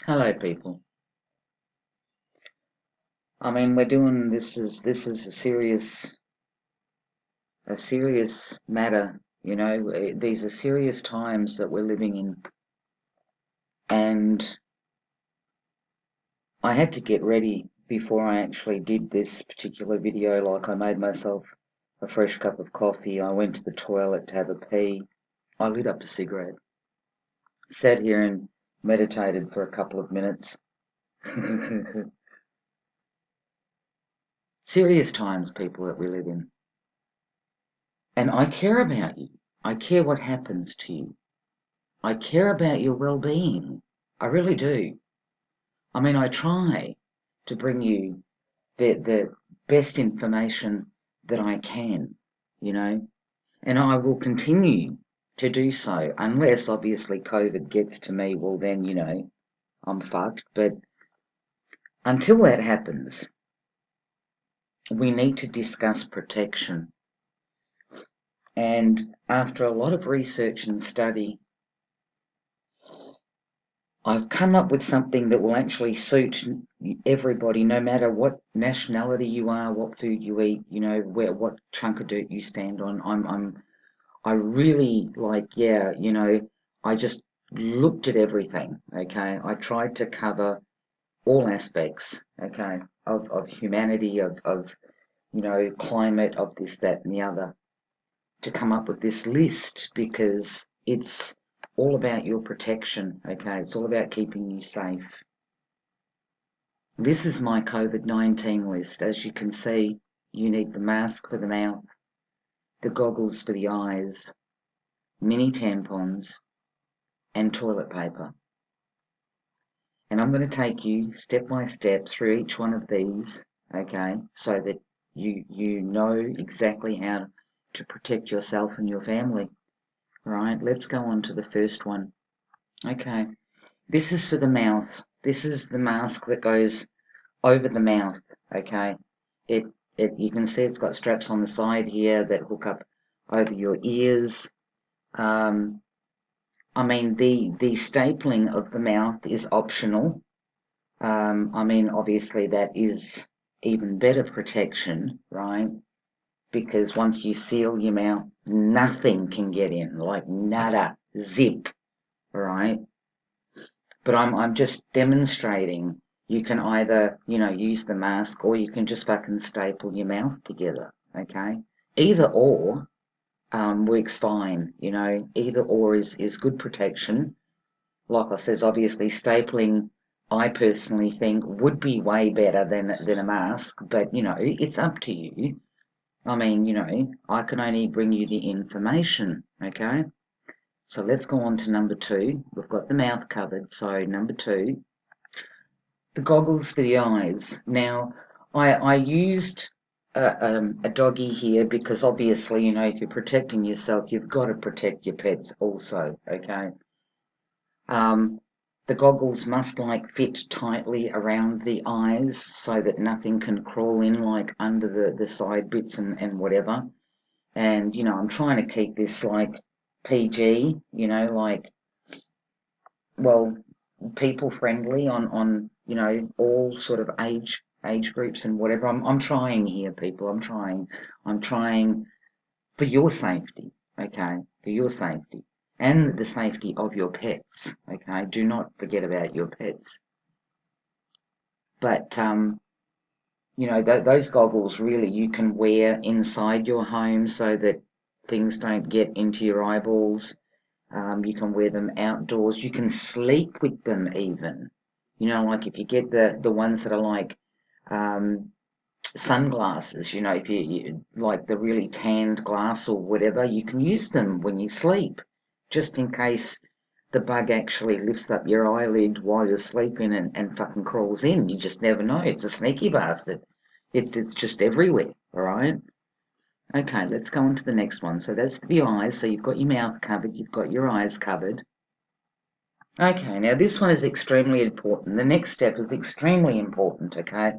Hello, people. I mean, we're doing this is a serious matter. These are serious times that we're living in, and I had to get ready before I actually did this particular video. Like, I made myself a fresh cup of coffee. I went to the toilet to have a pee. I lit up a cigarette, sat here and meditated for a couple of minutes. Serious times, people, that we live in. And I care about you. I care what happens to you. I care about your well-being. I really do. I mean, I try to bring you the best information that I can, you know, and I will continue to do so unless obviously COVID gets to me. Well, then, I'm fucked. But until that happens, we need to discuss protection. And after a lot of research and study, I've come up with something that will actually suit everybody, no matter what nationality you are, what food you eat, what chunk of dirt you stand on. I really I just looked at everything, okay? I tried to cover all aspects, okay, of humanity, of climate, of this, that, and the other, to come up with this list because it's all about your protection, okay? It's all about keeping you safe. This is my COVID-19 list. As you can see, you need the mask for the mouth, the goggles for the eyes, mini tampons, and toilet paper. And I'm going to take you step by step through each one of these, okay, so that you know exactly how to protect yourself and your family. Right, let's go on to the first one. Okay, this is for the mouth. This is the mask that goes over the mouth, okay? It you can see it's got straps on the side here that hook up over your ears. I mean, the stapling of the mouth is optional. I mean, obviously that is even better protection, right? Because once you seal your mouth, nothing can get in, like nada, zip, right? But I'm just demonstrating you can either, use the mask or you can just fucking staple your mouth together, okay? Either or works fine, either or is good protection. Like I says, obviously stapling, I personally think would be way better than a mask, but it's up to you. I mean, I can only bring you the information, okay? So let's go on to number two. We've got the mouth covered, so number two, the goggles for the eyes. Now, I used a doggy here because obviously, if you're protecting yourself, you've got to protect your pets also, okay? Um, the goggles must fit tightly around the eyes so that nothing can crawl in under the side bits and whatever. And, I'm trying to keep this PG, well, people friendly on all sort of age groups and whatever. I'm trying here, people. I'm trying for your safety, okay? For your safety and the safety of your pets, okay? Do not forget about your pets. But those goggles really you can wear inside your home so that things don't get into your eyeballs. You can wear them outdoors. You can sleep with them even. Like if you get the ones that are um, sunglasses, if you like the really tanned glass or whatever, you can use them when you sleep, just in case the bug actually lifts up your eyelid while you're sleeping and fucking crawls in. You just never know. It's a sneaky bastard. It's just everywhere, all right? Okay, let's go on to the next one. So that's the eyes. So you've got your mouth covered, you've got your eyes covered. Okay, now this one is extremely important. The next step is extremely important, okay?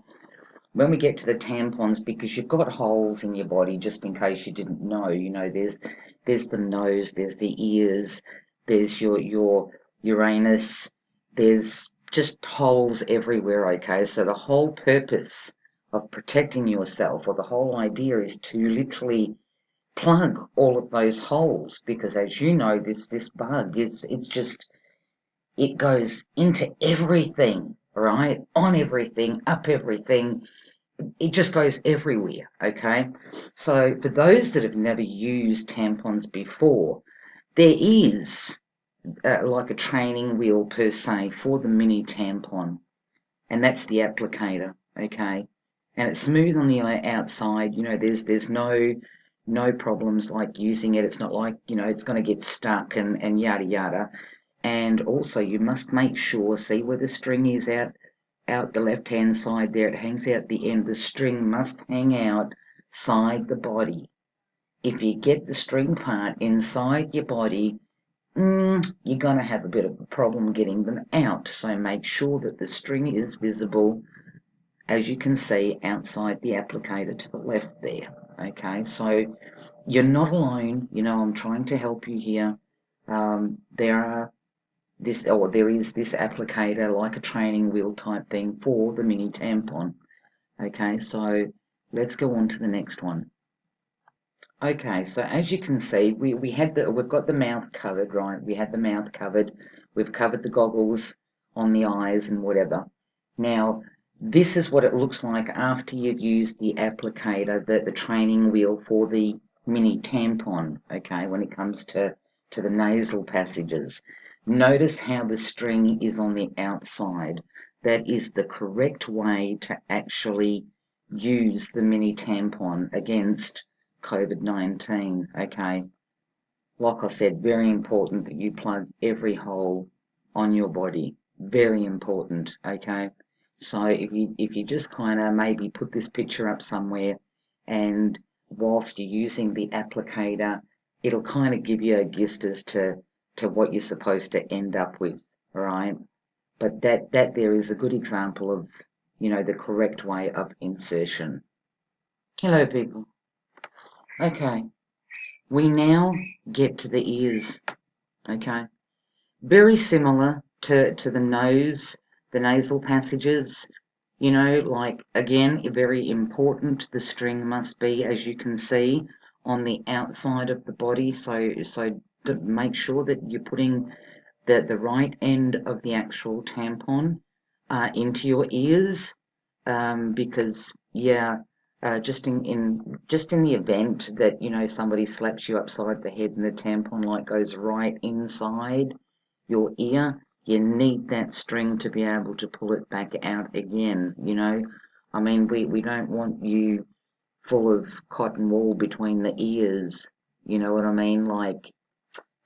When we get to the tampons, because you've got holes in your body, just in case you didn't know, there's the nose, there's the ears, there's your Uranus, there's just holes everywhere, okay? So the whole purpose of protecting yourself, or the whole idea, is to literally plug all of those holes, because as you know, this bug it goes into everything, right? On everything, up everything. It just goes everywhere, okay? So for those that have never used tampons before, there is like a training wheel per se for the mini tampon, and that's the applicator, okay? And it's smooth on the outside. There's no problems like using it. It's not like it's going to get stuck and yada yada. And also, you must make sure, see where the string is out the left hand side there, it hangs out the end. The string must hang outside the body. If you get the string part inside your body, you're going to have a bit of a problem getting them out. So make sure that the string is visible, as you can see, outside the applicator to the left there. Okay, so you're not alone. I'm trying to help you here. There is this applicator, like a training wheel type thing, for the mini tampon. Okay, so let's go on to the next one. Okay, so as you can see, we've got the mouth covered, right? We had the mouth covered. We've covered the goggles on the eyes and whatever. Now, this is what it looks like after you've used the applicator, the training wheel for the mini tampon, okay, when it comes to the nasal passages. Notice how the string is on the outside. That is the correct way to actually use the mini tampon against COVID-19, okay? Like I said, very important that you plug every hole on your body. Very important, okay? So if you just kind of maybe put this picture up somewhere, and whilst you're using the applicator, it'll kind of give you a gist as to what you're supposed to end up with, right? But that there is a good example of, the correct way of insertion. Hello, people. Okay, we now get to the ears, okay? Very similar to the nose, the nasal passages, like, again, very important, the string must be, as you can see, on the outside of the body, so to make sure that you're putting the right end of the actual tampon into your ears, because just in the event that somebody slaps you upside the head and the tampon like goes right inside your ear, you need that string to be able to pull it back out again. I mean, we don't want you full of cotton wool between the ears. You know what I mean? Like,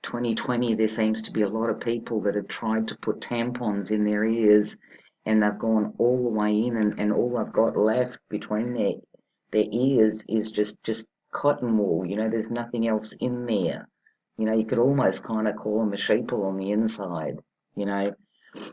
2020, there seems to be a lot of people that have tried to put tampons in their ears, and they've gone all the way in, and all they've got left between their ears is just cotton wool. There's nothing else in there. You could almost kind of call them a sheeple on the inside. you know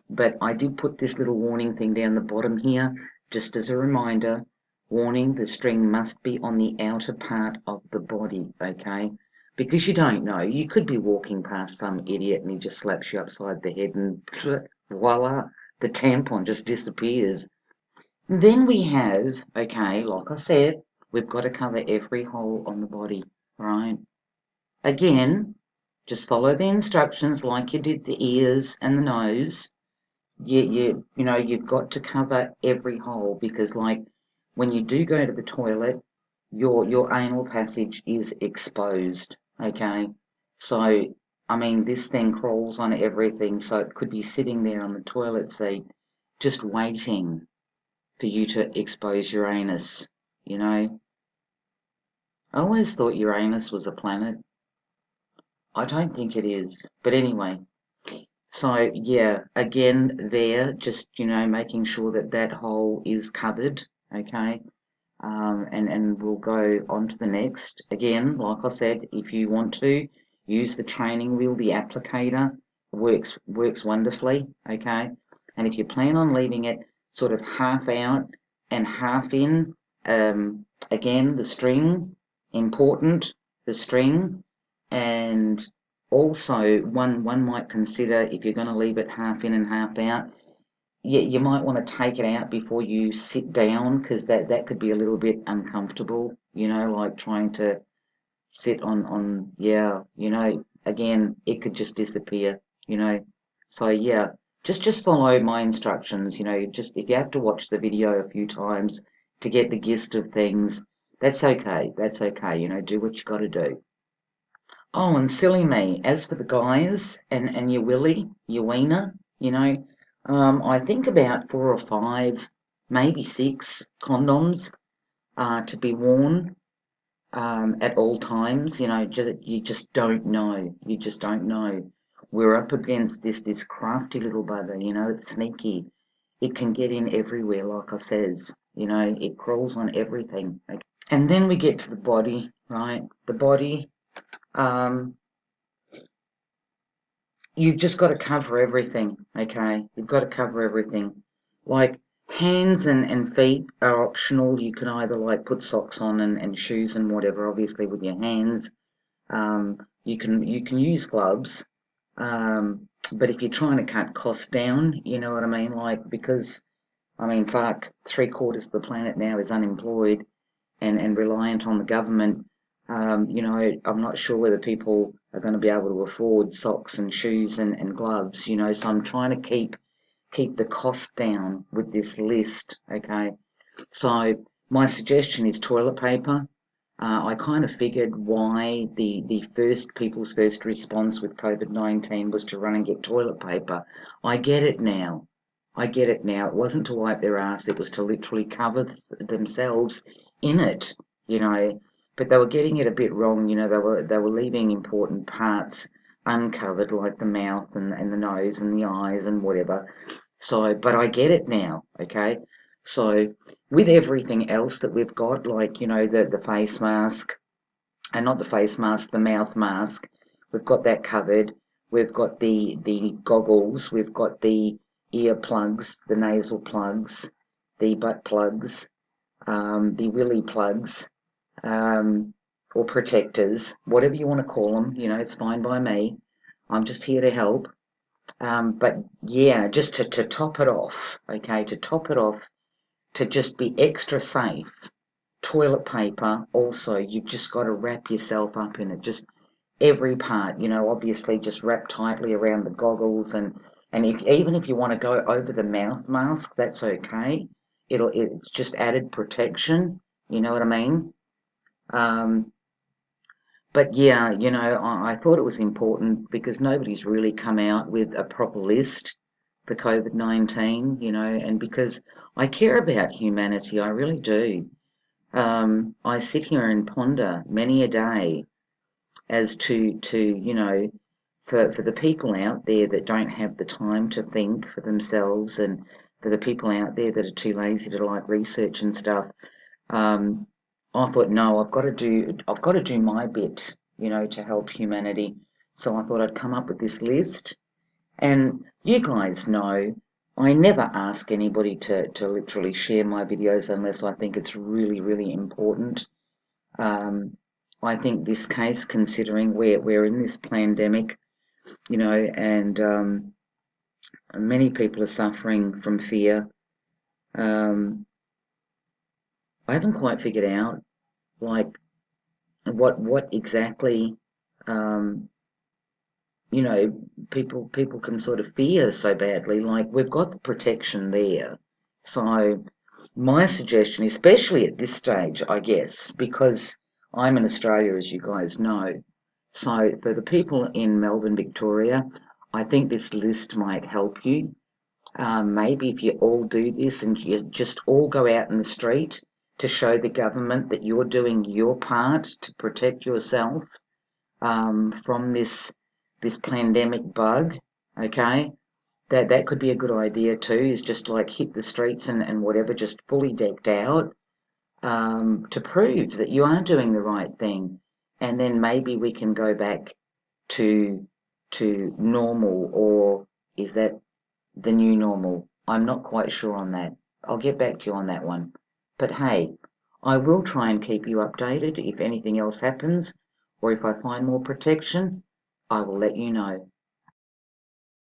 but I did put this little warning thing down the bottom here, just as a reminder. Warning, the string must be on the outer part of the body, okay? Because you don't know. You could be walking past some idiot and he just slaps you upside the head and voila, the tampon just disappears. Then we have, okay, like I said, we've got to cover every hole on the body, right? Again, just follow the instructions like you did the ears and the nose. You've got to cover every hole, because, like, when you do go to the toilet, your anal passage is exposed, okay? So, I mean, this thing crawls on everything, so it could be sitting there on the toilet seat just waiting for you to expose your anus, you know? I always thought Uranus was a planet. I don't think it is. But anyway, so yeah, again, there, just, making sure that that hole is covered, okay? And we'll go on to the next. Again, like I said, if you want to use the training wheel, the applicator works wonderfully, okay? And if you plan on leaving it sort of half out and half in, again, the string, important, the string. And also, one might consider, if you're going to leave it half in and half out, you might want to take it out before you sit down, because that could be a little bit uncomfortable, like trying to sit on, yeah, again, it could just disappear, you know. So yeah, just follow my instructions, just if you have to watch the video a few times to get the gist of things, that's okay. That's okay, do what you got to do. Oh, and silly me, as for the guys and your willy, your wiener, I think about 4 or 5, maybe 6 condoms to be worn at all times. You just don't know. You just don't know. We're up against this crafty little bugger. It's sneaky. It can get in everywhere, like I says. It crawls on everything. Okay? And then we get to the body, right? The body. Um, you've just got to cover everything, okay? You've got to cover everything. Like hands and feet are optional. You can either like put socks on and shoes and whatever, obviously with your hands. You can use gloves. But if you're trying to cut costs down, you know what I mean? Like, because I mean, fuck, 3/4 of the planet now is unemployed and reliant on the government. I'm not sure whether people are going to be able to afford socks and shoes and gloves, so I'm trying to keep the cost down with this list, okay? So my suggestion is toilet paper. I kind of figured why the people's first response with COVID-19 was to run and get toilet paper. I get it now. I get it now. It wasn't to wipe their ass, it was to literally cover themselves in it, you know. But they were getting it a bit wrong, they were leaving important parts uncovered, like the mouth and the nose and the eyes and whatever. So, but I get it now, okay? So with everything else that we've got, like, the face mask, and not the face mask, the mouth mask, we've got that covered. We've got the goggles, we've got the ear plugs, the nasal plugs, the butt plugs, the willy plugs, um, or protectors, whatever you want to call them, it's fine by me. I'm just here to help. But yeah, just to top it off, okay, to top it off, to just be extra safe, toilet paper also, you've just got to wrap yourself up in it, just every part, obviously just wrap tightly around the goggles, and even if you want to go over the mouth mask, that's okay. It's just added protection, you know what I mean? Um, but yeah, I thought it was important because nobody's really come out with a proper list for COVID-19, and because I care about humanity, I really do. I sit here and ponder many a day as to for the people out there that don't have the time to think for themselves, and for the people out there that are too lazy to like research and stuff. Um, I thought, no, I've got to do my bit, to help humanity. So I thought I'd come up with this list. And you guys know I never ask anybody to literally share my videos unless I think it's really, really important. Um, I think this case, considering we're in this pandemic, and many people are suffering from fear. Um, I haven't quite figured out like what exactly um, you know people can sort of fear so badly. Like, we've got the protection there. So my suggestion, especially at this stage, I guess, because I'm in Australia, as you guys know, so for the people in Melbourne, Victoria, I think this list might help you. Maybe if you all do this and you just all go out in the street to show the government that you're doing your part to protect yourself from this pandemic bug, okay? That could be a good idea too, is just like hit the streets and whatever, just fully decked out, to prove that you are doing the right thing. And then maybe we can go back to normal, or is that the new normal? I'm not quite sure on that. I'll get back to you on that one. But hey, I will try and keep you updated if anything else happens, or if I find more protection, I will let you know.